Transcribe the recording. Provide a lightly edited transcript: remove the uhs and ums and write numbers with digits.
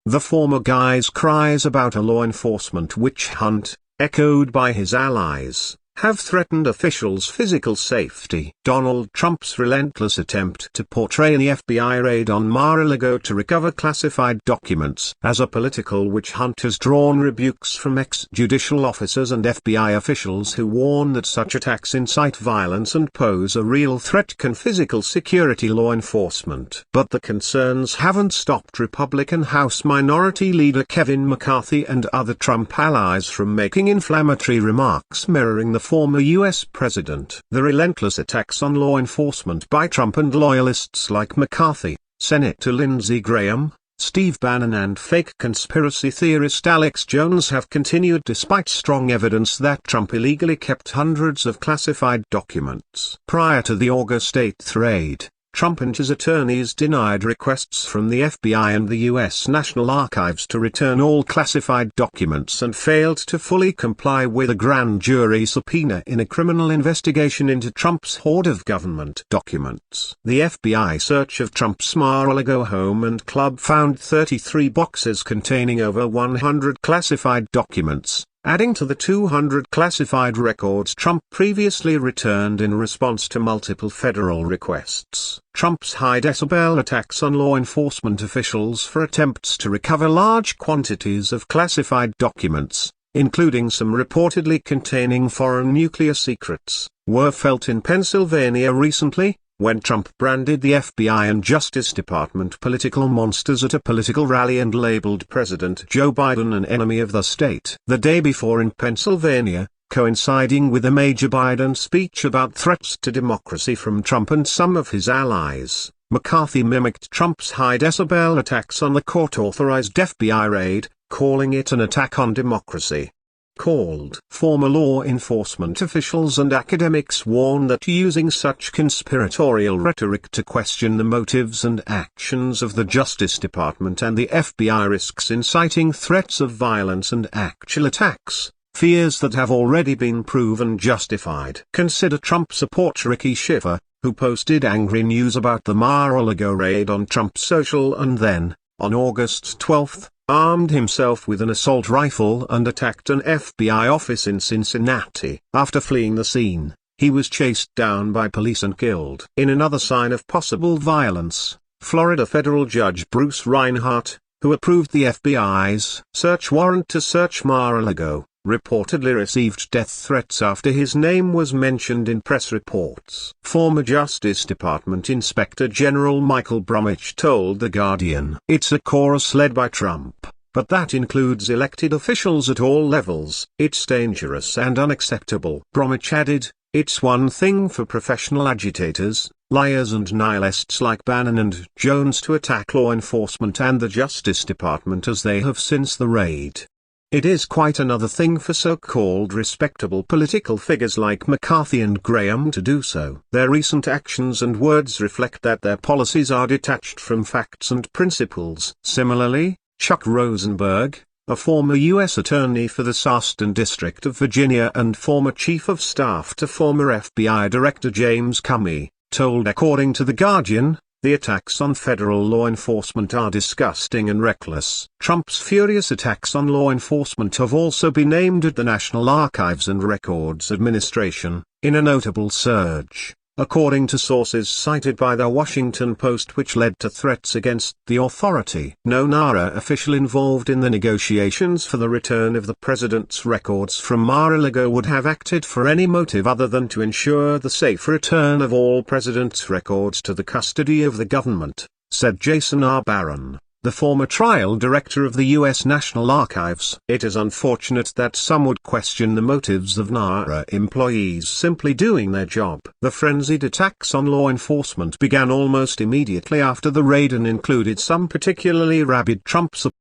The former guy's cries about a law enforcement witch hunt, echoed by his allies, have threatened officials' physical safety. Donald Trump's relentless attempt to portray the FBI raid on Mar-a-Lago to recover classified documents as a political witch hunt has drawn rebukes from ex-judicial officers and FBI officials who warn that such attacks incite violence and pose a real threat to physical security law enforcement. But the concerns haven't stopped Republican House Minority Leader Kevin McCarthy and other Trump allies from making inflammatory remarks mirroring the former U.S. president. The relentless attacks on law enforcement by Trump and loyalists like McCarthy, Senator Lindsey Graham, Steve Bannon and fake conspiracy theorist Alex Jones have continued despite strong evidence that Trump illegally kept hundreds of classified documents. Prior to the August 8 raid, Trump and his attorneys denied requests from the FBI and the U.S. National Archives to return all classified documents and failed to fully comply with a grand jury subpoena in a criminal investigation into Trump's hoard of government documents. The FBI search of Trump's Mar-a-Lago home and club found 33 boxes containing over 100 classified documents, adding to the 200 classified records Trump previously returned in response to multiple federal requests. Trump's high-decibel attacks on law enforcement officials for attempts to recover large quantities of classified documents, including some reportedly containing foreign nuclear secrets, were felt in Pennsylvania recently, when Trump branded the FBI and Justice Department political monsters at a political rally and labeled President Joe Biden an enemy of the state. The day before in Pennsylvania, coinciding with a major Biden speech about threats to democracy from Trump and some of his allies, McCarthy mimicked Trump's high-decibel attacks on the court-authorized FBI raid, calling it an attack on democracy. Former law enforcement officials and academics warn that using such conspiratorial rhetoric to question the motives and actions of the Justice Department and the FBI risks inciting threats of violence and actual attacks, fears that have already been proven justified. Consider Trump supporter Ricky Schiffer, who posted angry news about the Mar-a-Lago raid on Trump's social and then, on August 12, armed himself with an assault rifle and attacked an FBI office in Cincinnati. After fleeing the scene, he was chased down by police and killed. In another sign of possible violence, Florida federal judge Bruce Reinhart, who approved the FBI's search warrant to search Mar-a-Lago, reportedly received death threats after his name was mentioned in press reports. Former Justice Department Inspector General Michael Bromwich told The Guardian, "It's a chorus led by Trump, but that includes elected officials at all levels. It's dangerous and unacceptable." Bromwich added, "It's one thing for professional agitators, liars and nihilists like Bannon and Jones to attack law enforcement and the Justice Department as they have since the raid. It is quite another thing for so-called respectable political figures like McCarthy and Graham to do so. Their recent actions and words reflect that their policies are detached from facts and principles." Similarly, Chuck Rosenberg, a former U.S. attorney for the Southern District of Virginia and former chief of staff to former FBI Director James Comey, told according to The Guardian, "The attacks on federal law enforcement are disgusting and reckless." Trump's furious attacks on law enforcement have also been aimed at the National Archives and Records Administration, in a notable surge, according to sources cited by the Washington Post, which led to threats against the authority. No NARA official involved in the negotiations for the return of the president's records from Mar-a-Lago would have acted for any motive other than to ensure the safe return of all president's records to the custody of the government, said Jason R. Barron, the former trial director of the U.S. National Archives. "It is unfortunate that some would question the motives of NARA employees simply doing their job." The frenzied attacks on law enforcement began almost immediately after the raid and included some particularly rabid Trump supporters